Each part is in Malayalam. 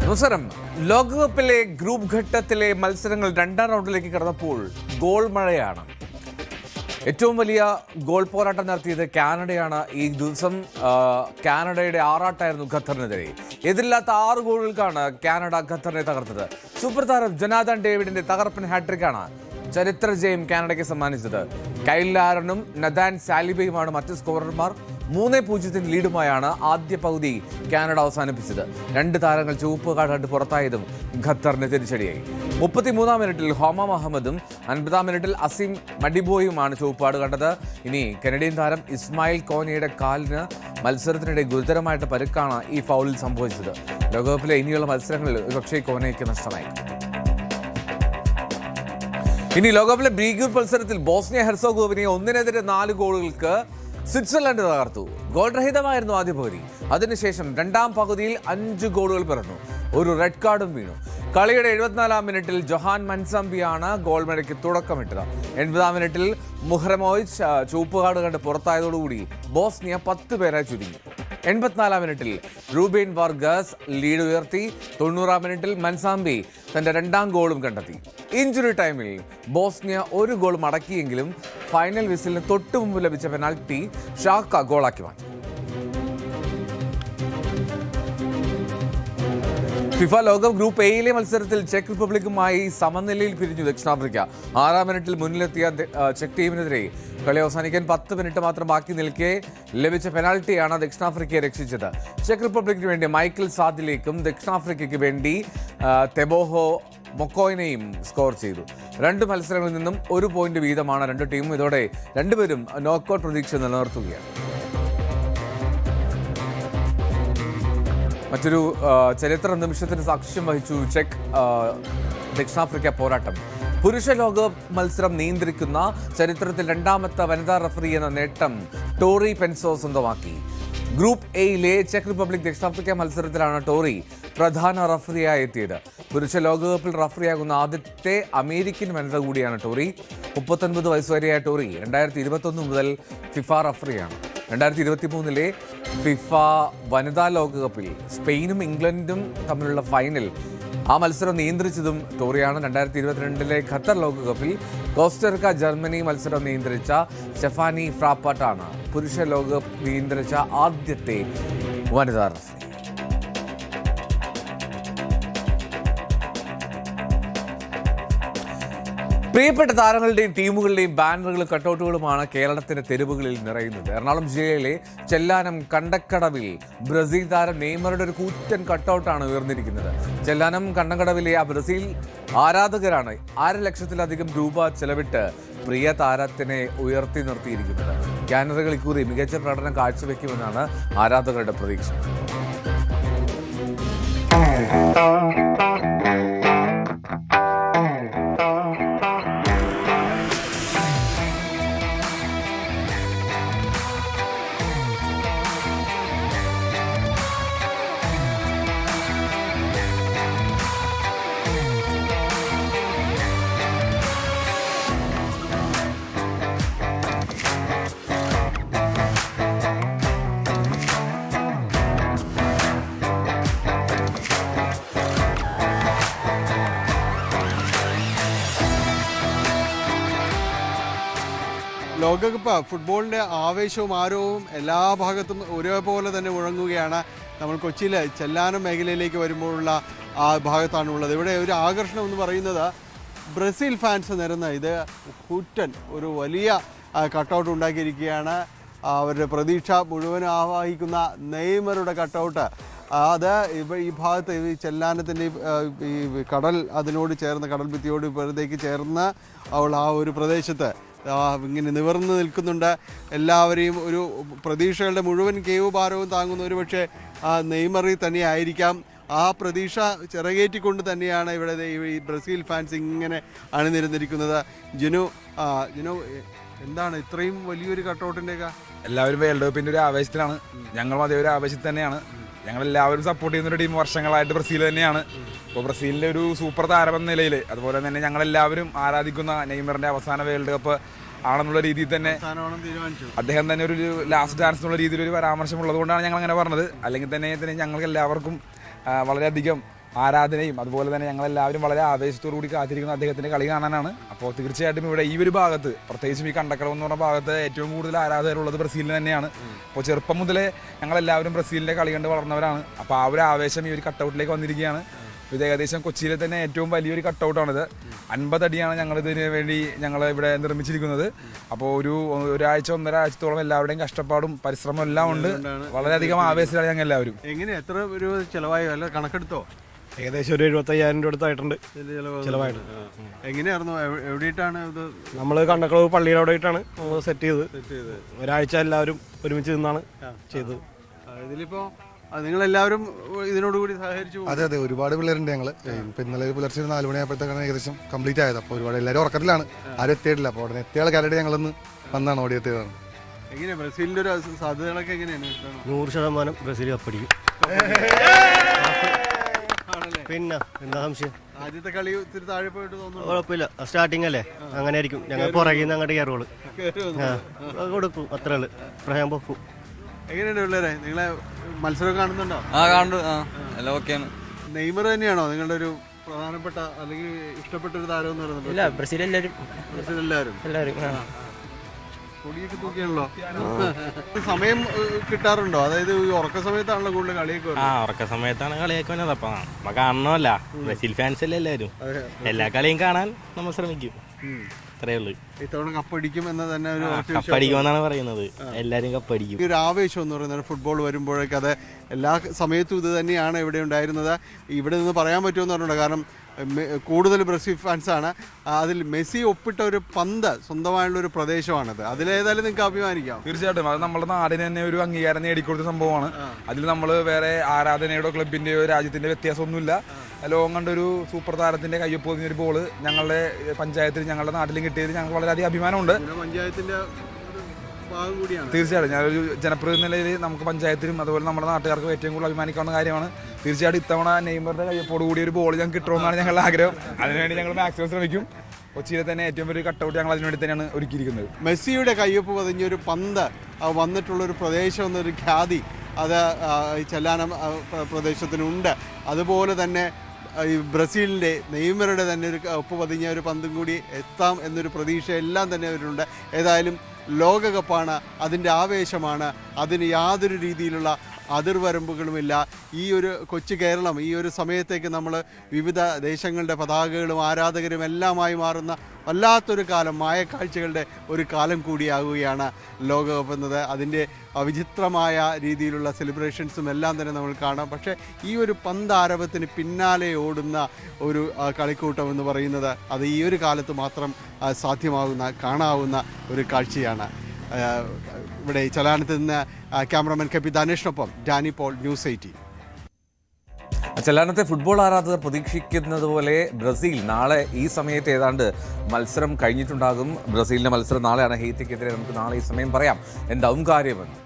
നമസ്കാരം. ലോകകപ്പിലെ ഗ്രൂപ്പ് ഘട്ടത്തിലെ മത്സരങ്ങൾ രണ്ടാം റൗണ്ടിലേക്ക് കടന്നപ്പോൾ ഗോൾ മഴയാണ്. ഏറ്റവും വലിയ ഗോൾ പോരാട്ടം നടത്തിയത് കാനഡയാണ്. ഈ ദിവസം കാനഡയുടെ ആറാട്ടായിരുന്നു ഖത്തറിനെതിരെ. എതിരില്ലാത്ത 6 ഗോളുകൾക്കാണ് കാനഡ ഖത്തറിനെ തകർത്തത്. സൂപ്പർ താരം ജൊനാഥൻ ഡേവിഡിന്റെ തകർപ്പൻ ഹാട്രിക്കാണ് ചരിത്ര ജയം കാനഡയ്ക്ക് സമ്മാനിച്ചത്. കൈൽ ലാരനും നഥാൻ സാലിബയുമാണ് മറ്റ് സ്കോറർമാർ. 3-0 ലീഡുമായാണ് ആദ്യ പകുതി കാനഡ അവസാനിപ്പിച്ചത്. 2 താരങ്ങൾ ചുവപ്പ് കാർഡ് കണ്ട് പുറത്തായതും ഖത്തറിന് തിരിച്ചടിയായി. 33-ാം മിനിറ്റിൽ ഹോമ മുഹമ്മദും 50-ാം മിനിറ്റിൽ അസീം മഡിബോയുമാണ് ചുവപ്പ് കാർഡ് കണ്ടത്. ഇനി കനഡിയൻ താരം ഇസ്മായിൽ കോനിയുടെ കാലിന് മത്സരത്തിനിടെ ഗുരുതരമായിട്ട് പരുക്കാണ് ഈ ഫൗളിൽ സംഭവിച്ചത്. ലോകകപ്പിലെ ഇനിയുള്ള മത്സരങ്ങളിൽ ഒരുപക്ഷേ കോനയ്ക്ക് നഷ്ടമായി. ഇനി ലോകകപ്പിലെ ബി ഗ്രൂപ്പ് മത്സരത്തിൽ ബോസ്നിയ ഹെർസോഗോവിനയെ 1-4 ഗോളുകൾക്ക് സ്വിറ്റ്സർലൻഡ് തകർത്തു. ഗോൾ രഹിതമായിരുന്നു ആദ്യ പകുതി. അതിനുശേഷം രണ്ടാം പകുതിയിൽ 5 ഗോളുകൾ പിറന്നു. ഒരു റെഡ് കാർഡും വീണു. കളിയുടെ 74-ാം മിനിറ്റിൽ ജൊഹാൻ മൻസംബിയാണ് ഗോൾ മഴയ്ക്ക് തുടക്കമിട്ടത്. 80-ാം മിനിറ്റിൽ മുഹ്റമോയിച്ച് ചുവപ്പ് കാർഡ് കണ്ട് പുറത്തായതോടുകൂടി ബോസ്നിയ 10 പേരായി ചുരുങ്ങി. 84-ാം മിനിറ്റിൽ റൂബേൻ വാർഗസ് ലീഡ് ഉയർത്തി. 90-ാം മിനിറ്റിൽ മൻസാംബി തന്റെ 2ാം ഗോളും കണ്ടെത്തി. ഇഞ്ചുറി ടൈമിൽ ബോസ്നിയ 1 ഗോൾ മടക്കിയെങ്കിലും ഫൈനൽ വിസിലിന് തൊട്ടു മുമ്പ് ലഭിച്ച പെനാൽറ്റി ഷാക്ക ഗോളാക്കി മാറ്റി. ഫിഫ ലോകകപ്പ് ഗ്രൂപ്പ് എയിലെ മത്സരത്തിൽ ചെക്ക് റിപ്പബ്ലിക്കുമായി സമനിലയിൽ പിരിഞ്ഞു ദക്ഷിണാഫ്രിക്ക. 6-ാം മിനിറ്റിൽ മുന്നിലെത്തിയ ചെക്ക് ടീമിനെതിരെ കളി അവസാനിക്കാൻ 10 മിനിറ്റ് മാത്രം ബാക്കി നിൽക്കെ ലഭിച്ച പെനാൽറ്റിയാണ് ദക്ഷിണാഫ്രിക്കയെ രക്ഷിച്ചത്. ചെക്ക് റിപ്പബ്ലിക്കിന് വേണ്ടി മൈക്കിൾ സാദിലേക്കും ദക്ഷിണാഫ്രിക്കയ്ക്ക് വേണ്ടി തെബോഹോ മൊക്കോയിനെയും സ്കോർ ചെയ്തു. 2 മത്സരങ്ങളിൽ നിന്നും 1 പോയിന്റ് വീതമാണ് 2 ടീമും. ഇതോടെ രണ്ടുപേരും നോക്കൌട്ട് പ്രതീക്ഷ നിലനിർത്തുകയാണ്. മറ്റൊരു ചരിത്ര നിമിഷത്തിന് സാക്ഷ്യം വഹിച്ചു ചെക്ക് ദക്ഷിണാഫ്രിക്ക പോരാട്ടം. പുരുഷ ലോകകപ്പ് മത്സരം നിയന്ത്രിക്കുന്ന ചരിത്രത്തിൽ 2ാമത്തെ വനിതാ റഫറി എന്ന നേട്ടം ടോറി പെൻസോ സ്വന്തമാക്കി. ഗ്രൂപ്പ് എയിലെ ചെക്ക് റിപ്പബ്ലിക് ദക്ഷിണാഫ്രിക്ക മത്സരത്തിലാണ് ടോറി പ്രധാന റഫറിയായി എത്തിയത്. പുരുഷ ലോകകപ്പിൽ റഫറിയാകുന്ന ആദ്യത്തെ അമേരിക്കൻ വനിത കൂടിയാണ് ടോറി. 39 വയസ്സുവരെയായ ടോറി 2021 മുതൽ ഫിഫ റഫറിയാണ്. 2023 ഫിഫ വനിതാ ലോകകപ്പിൽ സ്പെയിനും ഇംഗ്ലണ്ടും തമ്മിലുള്ള ഫൈനൽ മത്സരം നിയന്ത്രിച്ചതും ടോറിയാണ്. 2022 ഖത്തർ ലോകകപ്പിൽ കോസ്റ്ററിക്ക ജർമ്മനി മത്സരം നിയന്ത്രിച്ച സ്റ്റെഫാനി ഫ്രാപ്പാട്ടാണ് പുരുഷ ലോകകപ്പ് നിയന്ത്രിച്ച ആദ്യത്തെ വനിതാ റഫറി. പ്രിയപ്പെട്ട താരങ്ങളുടെയും ടീമുകളുടെയും ബാനറുകളും കട്ടൗട്ടുകളുമാണ് കേരളത്തിന്റെ തെരുവുകളിൽ നിറയുന്നത്. എറണാകുളം ജില്ലയിലെ ചെല്ലാനം കണ്ടക്കടവിൽ ബ്രസീൽ താരം നെയ്മറുടെ ഒരു കൂറ്റൻ കട്ടൗട്ടാണ് ഉയർന്നിരിക്കുന്നത്. ചെല്ലാനം കണ്ടക്കടവിലെ ബ്രസീൽ ആരാധകരാണ് 1.5 ലക്ഷത്തിലധികം രൂപ ചെലവിട്ട് പ്രിയ താരത്തിനെ ഉയർത്തി നിർത്തിയിരിക്കുന്നത്. കാനഡകൾ ഇക്കുറി മികച്ച പ്രകടനം കാഴ്ചവെക്കുമെന്നാണ് ആരാധകരുടെ പ്രതീക്ഷ. ലോകകപ്പ് ഫുട്ബോളിൻ്റെ ആവേശവും ആരവവും എല്ലാ ഭാഗത്തും ഒരേപോലെ തന്നെ മുഴങ്ങുകയാണ്. നമ്മൾ കൊച്ചിയിൽ ചെല്ലാനം മേഖലയിലേക്ക് വരുമ്പോഴുള്ള ആ ഭാഗത്താണുള്ളത്. ഇവിടെ ഒരു ആകർഷണം എന്ന് പറയുന്നത് ബ്രസീൽ ഫാൻസ് നിരന്ന ഇത് കൂറ്റൻ ഒരു വലിയ കട്ടൗട്ട് ഉണ്ടാക്കിയിരിക്കുകയാണ്. അവരുടെ പ്രതീക്ഷ മുഴുവനും ആവാഹിക്കുന്ന നെയ്മറുടെ കട്ടൗട്ട്. അത് ഈ ഭാഗത്ത് ഈ ചെല്ലാനത്തിൻ്റെ ഈ കടൽ അതിനോട് ചേർന്ന് കടൽ ഭിത്തിയോട് ഇപ്പുറത്തേക്ക് ചേർന്ന് ഉള്ള ആ ഒരു പ്രദേശത്ത് ഇങ്ങനെ നിവർന്ന് നിൽക്കുന്നുണ്ട്. എല്ലാവരെയും ഒരു പ്രതീക്ഷകളുടെ മുഴുവൻ കേവ് ഭാരവും താങ്ങുന്ന ഒരു പക്ഷേ നെയ്മറിൽ തന്നെയായിരിക്കാം. ആ പ്രതീക്ഷ ചിറകേറ്റിക്കൊണ്ട് തന്നെയാണ് ഇവിടെ ഈ ബ്രസീൽ ഫാൻസ് ഇങ്ങനെ അണിനിരന്നിരിക്കുന്നത്. ജിനു എന്താണ് ഇത്രയും വലിയൊരു കട്ടൗട്ടിൻ്റെയൊക്കെ? എല്ലാവരും വേൾഡ് കപ്പിൻ്റെ ഒരു ആവേശത്തിലാണ്. ഞങ്ങളും അതേ ഒരു ആവേശത്തിൽ തന്നെയാണ്. ഞങ്ങളെല്ലാവരും സപ്പോർട്ട് ചെയ്യുന്ന ഒരു ടീം വർഷങ്ങളായിട്ട് ബ്രസീൽ തന്നെയാണ്. അപ്പോൾ ബ്രസീലിൻ്റെ ഒരു സൂപ്പർ താരം എന്ന നിലയിൽ അതുപോലെ തന്നെ ഞങ്ങളെല്ലാവരും ആരാധിക്കുന്ന നെയ്മറിൻ്റെ അവസാന വേൾഡ് കപ്പ് ആണെന്നുള്ള രീതിയിൽ തന്നെ അദ്ദേഹം തന്നെ ഒരു ലാസ്റ്റ് ഡാൻസ് എന്നുള്ള രീതിയിൽ ഒരു പരാമർശം ഉള്ളതുകൊണ്ടാണ് ഞങ്ങൾ അങ്ങനെ പറഞ്ഞത്. അല്ലെങ്കിൽ തന്നെ ഞങ്ങൾക്ക് എല്ലാവർക്കും വളരെയധികം ആരാധനയും അതുപോലെ തന്നെ ഞങ്ങളെല്ലാവരും വളരെ ആവേശത്തോടു കൂടി കാത്തിരിക്കുന്ന അദ്ദേഹത്തിൻ്റെ കളി കാണാനാണ്. അപ്പോൾ തീർച്ചയായിട്ടും ഇവിടെ ഈ ഒരു ഭാഗത്ത്, പ്രത്യേകിച്ചും ഈ കണ്ടക്കടവ് എന്ന് പറഞ്ഞ ഭാഗത്ത് ഏറ്റവും കൂടുതൽ ആരാധകരുള്ളത് ബ്രസീലിന് തന്നെയാണ്. അപ്പോൾ ചെറുപ്പം മുതലേ ഞങ്ങളെല്ലാവരും ബ്രസീലിൻ്റെ കളി കണ്ട് വളർന്നവരാണ്. അപ്പോൾ ആ ഒരു ആവേശം ഈ ഒരു കട്ടൗട്ടിലേക്ക് വന്നിരിക്കുകയാണ്. ഇത് ഏകദേശം കൊച്ചിയിലെ തന്നെ ഏറ്റവും വലിയൊരു കട്ടൗട്ടാണിത്. 50 അടിയാണ് ഞങ്ങളിതിന് വേണ്ടി ഞങ്ങൾ ഇവിടെ നിർമ്മിച്ചിരിക്കുന്നത്. അപ്പോൾ ഒരാഴ്ച 1.5 ആഴ്ചത്തോളം എല്ലാവരുടെയും കഷ്ടപ്പാടും പരിശ്രമം എല്ലാം ഉണ്ട്. വളരെയധികം ആവേശത്തിലാണ് ഞങ്ങൾ എല്ലാവരും. എങ്ങനെ എത്ര രൂപ ചിലവായോ, അല്ല കണക്കെടുത്തോ? ഏകദേശം ഒരു 75,000 രൂപ അടുത്തായിട്ടുണ്ട് ചിലവായിട്ട്. എങ്ങനെയായിരുന്നു, എവിടെയിട്ടാണ് ഇത്? നമ്മൾ കണ്ടക്കളവ് പള്ളിയുടെ അവിടെയിട്ടാണ് നമ്മൾ സെറ്റ് ചെയ്ത് ഒരാഴ്ച എല്ലാവരും ഒരുമിച്ച് നിന്നാണ് ചെയ്തത്. ഇതിലിപ്പോ നിങ്ങളെല്ലാവരും ഇതിനോടുകൂടി സഹകരിച്ചു? അതെ, ഒരുപാട് പിള്ളേരുണ്ട്. ഞങ്ങൾ ഇപ്പൊ ഇന്നലെ പുലർച്ചെ 4 മണിയായപ്പോഴത്തേക്കാണ് ഏകദേശം കംപ്ലീറ്റ് ആയത്. അപ്പോൾ ഒരുപാട് എല്ലാവരും ഉറക്കത്തിലാണ്, ആരും എത്തിയിട്ടില്ല. അപ്പോൾ ഉടനെ എത്തിയ ആൾക്കാരുടെ ഞങ്ങളൊന്ന് വന്നാണ് ഓടിയെത്തിയതാണ്. എങ്ങനെയാ ബ്രസീലിന്റെ ഒരു സാധ്യതകളൊക്കെ എങ്ങനെയാണ്? 100% ബ്രസീൽ കപ്പടിക്കും. പിന്നെ എന്താ സംശയം? ആദ്യത്തെ കളി ഇത്തിരി താഴെ പോയിട്ട് തോന്നുന്നു. കുഴപ്പമില്ല, സ്റ്റാർട്ടിങ് അല്ലേ, അങ്ങനെ ആയിരിക്കും. ഞങ്ങൾ പുറകിൽ നിന്ന് അങ്ങോട്ട് കയറുള്ളൂ, കൊടുക്കും, അത്ര പ്രയാൻ പോക്കും. എങ്ങനെയുണ്ട് പിള്ളേരെ, നിങ്ങളെ മത്സരം കാണുന്നുണ്ടോ? കാണുന്നു, എല്ലാം ഓക്കെയാണ്. നെയ്മർ തന്നെയാണോ നിങ്ങളുടെ ഒരു പ്രധാനപ്പെട്ട അല്ലെങ്കിൽ ഇഷ്ടപ്പെട്ട ഒരു താരം എന്ന് പറയുന്നത്? ബ്രസീൽ എല്ലാവരും കൊടിയൊക്കെ തൂക്കിയാണല്ലോ. സമയം കിട്ടാറുണ്ടോ? അതായത് ഈ ഉറക്ക സമയത്താണല്ലോ കൂടുതൽ കളിയൊക്കെ? ഉറക്ക സമയത്താണ് കളിയൊക്കെ വന്നത്. അപ്പൊ നമ്മ കാണണമല്ല, ബ്രസീൽ ഫാൻസ് അല്ലേ എല്ലാവരും, എല്ലാ കളിയും കാണാൻ നമ്മൾ ശ്രമിക്കും, അത്രേ ഉള്ളൂ. ഇത്തവണ കപ്പടിക്കും എന്ന് തന്നെ ഒരു കപ്പടിക്കുമെന്നാണ് പറയുന്നത്. എല്ലാരും കപ്പടിക്കും. ഒരു ആവേശം എന്ന് പറയുന്നത് ഫുട്ബോൾ വരുമ്പോഴേക്ക് അത് എല്ലാ സമയത്തും ഇത് തന്നെയാണ് ഇവിടെ ഉണ്ടായിരുന്നത്. ഇവിടെ നിന്ന് പറയാൻ പറ്റുമെന്ന് പറഞ്ഞിട്ടുണ്ട്. കാരണം കൂടുതൽ ബ്രസീൽ ഫാൻസാണ്. അതിൽ മെസ്സി ഒപ്പിട്ട ഒരു പന്ത് സ്വന്തമായുള്ള ഒരു പ്രദേശമാണത്. അതിലേതായാലും നിങ്ങൾക്ക് അഭിമാനിക്കാം. തീർച്ചയായിട്ടും അത് നമ്മുടെ നാടിന് തന്നെ ഒരു അംഗീകാരം നേടിക്കൊടുത്ത സംഭവമാണ്. അതിൽ നമ്മൾ വേറെ ആരാധനയുടെയോ ക്ലബിന്റെയോ രാജ്യത്തിന്റെ വ്യത്യാസമൊന്നുമില്ല. ലോകം കണ്ടൊരു സൂപ്പർ താരത്തിന്റെ കയ്യൊപ്പ് പൊതിഞ്ഞൊരു ബോള് ഞങ്ങളുടെ പഞ്ചായത്തിൽ, ഞങ്ങളുടെ നാട്ടിലും കിട്ടിയത് ഞങ്ങൾക്ക് വളരെയധികം അഭിമാനമുണ്ട്. പഞ്ചായത്തിന്റെ ഭാഗം കൂടിയാണ്. തീർച്ചയായിട്ടും ഞാനൊരു ജനപ്രതിനിധി നിലയിൽ നമുക്ക് പഞ്ചായത്തിനും അതുപോലെ നമ്മുടെ നാട്ടുകാർക്കും ഏറ്റവും കൂടുതൽ അഭിമാനിക്കാവുന്ന കാര്യമാണ്. തീർച്ചയായിട്ടും ഇത്തവണ നെയ്മറുടെ കയ്യൊപ്പോട് കൂടി ഒരു ബോൾ ഞങ്ങൾക്ക് കിട്ടുമെന്നാണ് ഞങ്ങളുടെ ആഗ്രഹം. അതിനുവേണ്ടി ഞങ്ങൾ മാക്സിമം ശ്രമിക്കും. കൊച്ചിയിലെ തന്നെ ഏറ്റവും വലിയ കട്ടൗട്ട് ഞങ്ങൾ അതിനുവേണ്ടി തന്നെയാണ് ഒരുക്കിയിരിക്കുന്നത്. മെസ്സിയുടെ കയ്യൊപ്പ് പതിഞ്ഞൊരു പന്ത് വന്നിട്ടുള്ളൊരു പ്രദേശം എന്നൊരു ഖ്യാതി അത് ചെല്ലാനം പ്രദേശത്തിനുണ്ട്. അതുപോലെ തന്നെ ഈ ബ്രസീലിൻ്റെ നെയ്മറുടെ തന്നെ ഒരു ഒപ്പ് പതിഞ്ഞ ഒരു പന്തും കൂടി എത്താം എന്നൊരു പ്രതീക്ഷ എല്ലാം തന്നെ അവരുണ്ട്. ഏതായാലും ലോകകപ്പാണ്, അതിൻ്റെ ആവേശമാണ്, അതിന് യാതൊരു രീതിയിലുള്ള അതിർവരമ്പുകളുമില്ല. ഈ ഒരു കൊച്ചു കേരളം ഈ ഒരു സമയത്തേക്ക് നമ്മൾ വിവിധ ദേശങ്ങളുടെ പതാകകളും ആരാധകരും എല്ലാമായി മാറുന്ന വല്ലാത്തൊരു കാലം, മായക്കാഴ്ചകളുടെ ഒരു കാലം കൂടിയാകുകയാണ് ലോകകപ്പ് എന്നത്. അതിൻ്റെ വിചിത്രമായ രീതിയിലുള്ള സെലിബ്രേഷൻസും എല്ലാം തന്നെ നമ്മൾ കാണാം. പക്ഷേ ഈ ഒരു പന്താരവത്തിന് പിന്നാലെ ഓടുന്ന ഒരു കളിക്കൂട്ടം എന്ന് പറയുന്നത് അത് ഈ ഒരു കാലത്ത് മാത്രം സാധ്യമാകുന്ന, കാണാവുന്ന ഒരു കാഴ്ചയാണ്. ഇവിടെ ചലാനത്ത് നിന്ന് ക്യാമറമാൻ കെ പി ധനേഷിനൊപ്പം ഡാനി പോൾ, ന്യൂസ് 18. ചെല്ലാനത്തെ ഫുട്ബോൾ ആരാധകർ പ്രതീക്ഷിക്കുന്നത് പോലെ ബ്രസീൽ നാളെ ഈ സമയത്ത് ഏതാണ്ട് മത്സരം കഴിഞ്ഞിട്ടുണ്ടാകും. ബ്രസീലിന്റെ മത്സരം നാളെയാണ്. ഹെയ്ത്തിക്കെതിരെ നമുക്ക് നാളെ ഈ സമയം പറയാം എന്താവും കാര്യമെന്ന്.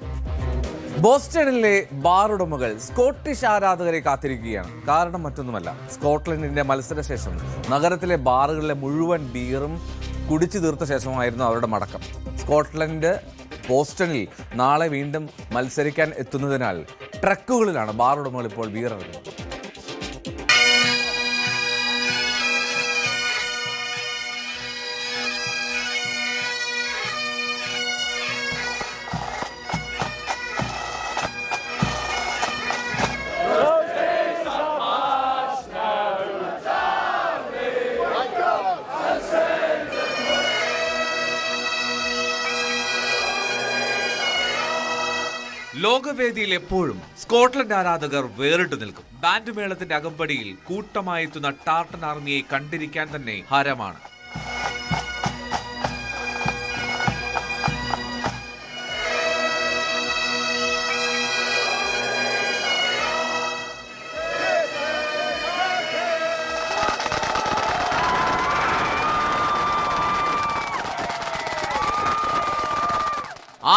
ബോസ്റ്റണിലെ ബാർ ഉടമകൾ സ്കോട്ടിഷ് ആരാധകരെ കാത്തിരിക്കുകയാണ്. കാരണം മറ്റൊന്നുമല്ല, സ്കോട്ട്ലൻഡിന്റെ മത്സരശേഷം നഗരത്തിലെ ബാറുകളിലെ മുഴുവൻ ബീറും കുടിച്ചു തീർത്ത ശേഷമായിരുന്നു അവരുടെ മടക്കം. സ്കോട്ട്ലൻഡ് ബോസ്റ്റണിൽ നാളെ വീണ്ടും മത്സരിക്കാൻ എത്തുന്നതിനാൽ ട്രക്കുകളിലാണ് ബാർ ഉടമകൾ ഇപ്പോൾ ബീർ ഇറങ്ങുന്നത്. ലോകവേദിയിൽ എപ്പോഴും സ്കോട്ട്ലൻഡ് ആരാധകർ വേറിട്ട് നിൽക്കും. ബാൻഡ് മേളത്തിന്റെ അകമ്പടിയിൽ കൂട്ടമായി എത്തുന്ന ടാർട്ടൻ ആർമിയെ കണ്ടിരിക്കാൻ തന്നെ ഹരമാണ്.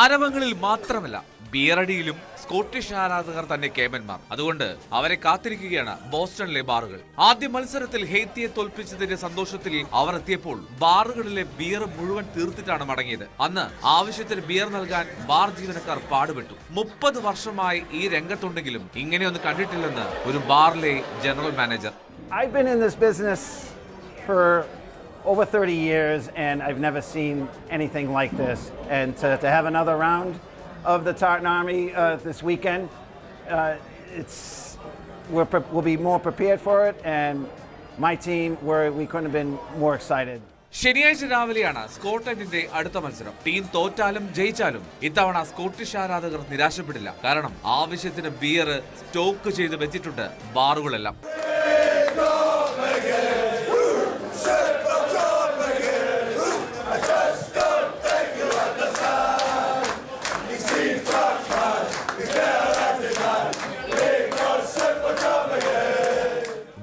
ആരവങ്ങളിൽ മാത്രമല്ല ബിയറടിയിലും സ്കോട്ടിഷ് ആരാധകർ തന്നെ കേമന്മാർ. അതുകൊണ്ട് അവരെ കാത്തിരിക്കുകയാണ് ബോസ്റ്റണിലെ ബാറുകൾ. ആദ്യ മത്സരത്തിൽ ഹെയ്ത്തിയെ തോൽപ്പിച്ചതിന്റെ സന്തോഷത്തിൽ അവർ എത്തിയപ്പോൾ ബാറുകളിലെ ബിയർ മുഴുവൻ തീർത്തിട്ടാണ് മടങ്ങിയത്. അന്ന് ആവശ്യത്തിന് ബിയർ നൽകാൻ ബാർ ജീവനക്കാർ പാടുപെട്ടു. 30 വർഷമായി ഈ രംഗത്തുണ്ടെങ്കിലും ഇങ്ങനെയൊന്നും കണ്ടിട്ടില്ലെന്ന് ഒരു ബാറിലെ general manager. I've been in this business for over 30 years and I've never seen anything like this. And to have another round of the Tartan Army this weekend, we'll be more prepared for it, and my team, we couldn't have been more excited. ശനിയാഴ്ച രാവിലെയാണ് സ്കോട്ട്ലൻഡിന്റെ അടുത്ത മത്സരം. ടീം തോറ്റാലും ജയിച്ചാലും ഇത്തവണ സ്കോട്ടിഷ് ആരാധകർ നിരാശപ്പെടില്ല. കാരണം ആവശ്യത്തിന് ബിയർ സ്റ്റോക്ക് ചെയ്ത് വെച്ചിട്ടുണ്ട് ബാറുകളെല്ലാം.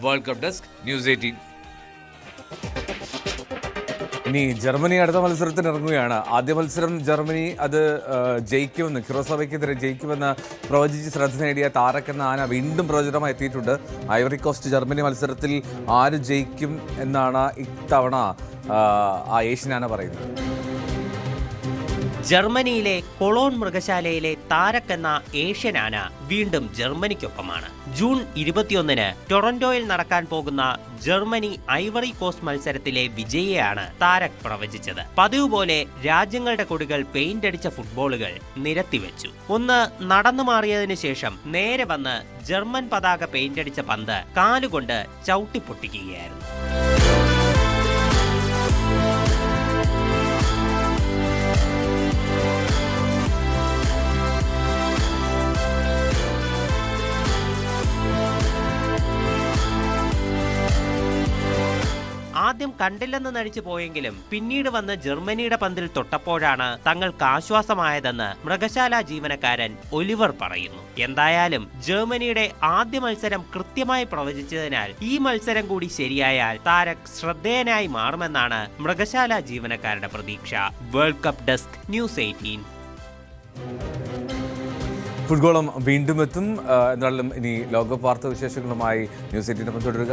World Cup desk, News 18. ഇനി ജർമ്മനി അടുത്ത മത്സരത്തിന് ഇറങ്ങുകയാണ്. ആദ്യ മത്സരം ജർമ്മനി അത് ജയിക്കുമെന്ന്, കിറോസോവയ്ക്കെതിരെ ജയിക്കുമെന്ന് പ്രവചിച്ച് ശ്രദ്ധ നേടിയ താരക് എന്ന ആന വീണ്ടും പ്രവചനമായി എത്തിയിട്ടുണ്ട്. ഐവറി കോസ്റ്റ് ജർമ്മനി മത്സരത്തിൽ ആര് ജയിക്കും എന്നാണ് ഇത്തവണ ആ ഏഷ്യൻ ആന പറയുന്നത്. ജർമ്മനിയിലെ കൊളോൺ മൃഗശാലയിലെ താരക് എന്ന ഏഷ്യൻ ആന വീണ്ടും ജർമ്മനിക്കൊപ്പമാണ്. ജൂൺ 21-ന് ടൊറന്റോയിൽ നടക്കാൻ പോകുന്ന ജർമ്മനി ഐവറി കോസ്റ്റ് മത്സരത്തിലെ വിജയിയാണ് താരക് പ്രവചിച്ചത്. പതിവ് പോലെ രാജ്യങ്ങളുടെ കൊടികൾ പെയിന്റ് അടിച്ച ഫുട്ബോളുകൾ നിരത്തിവെച്ചു. ഒന്ന് നടന്നു മാറിയതിനു ശേഷം നേരെ വന്ന് ജർമ്മൻ പതാക പെയിന്റ് അടിച്ച പന്ത് കാലുകൊണ്ട് ചവിട്ടിപ്പൊട്ടിക്കുകയായിരുന്നു. ആദ്യം കണ്ടില്ലെന്ന് നടിച്ചു പോയെങ്കിലും പിന്നീട് വന്ന് ജർമ്മനിയുടെ പന്തിൽ തൊട്ടപ്പോഴാണ് തങ്ങൾക്ക് ആശ്വാസമായതെന്ന് മൃഗശാല ജീവനക്കാരൻ ഒലിവർ പറയുന്നു. എന്തായാലും ജർമ്മനിയുടെ ആദ്യ മത്സരം കൃത്യമായി പ്രവചിച്ചതിനാൽ ഈ മത്സരം കൂടി ശരിയായാൽ താരക് ശ്രദ്ധേയനായി മാറുമെന്നാണ് മൃഗശാല ജീവനക്കാരുടെ പ്രതീക്ഷ. World Cup desk, News 18. ഫുട്ബോളും വീണ്ടും എത്തും. എന്നാലും ഇനി ലോകകപ്പ് വാർത്താ വിശേഷങ്ങളുമായി ന്യൂസ് 18 തുടരുക.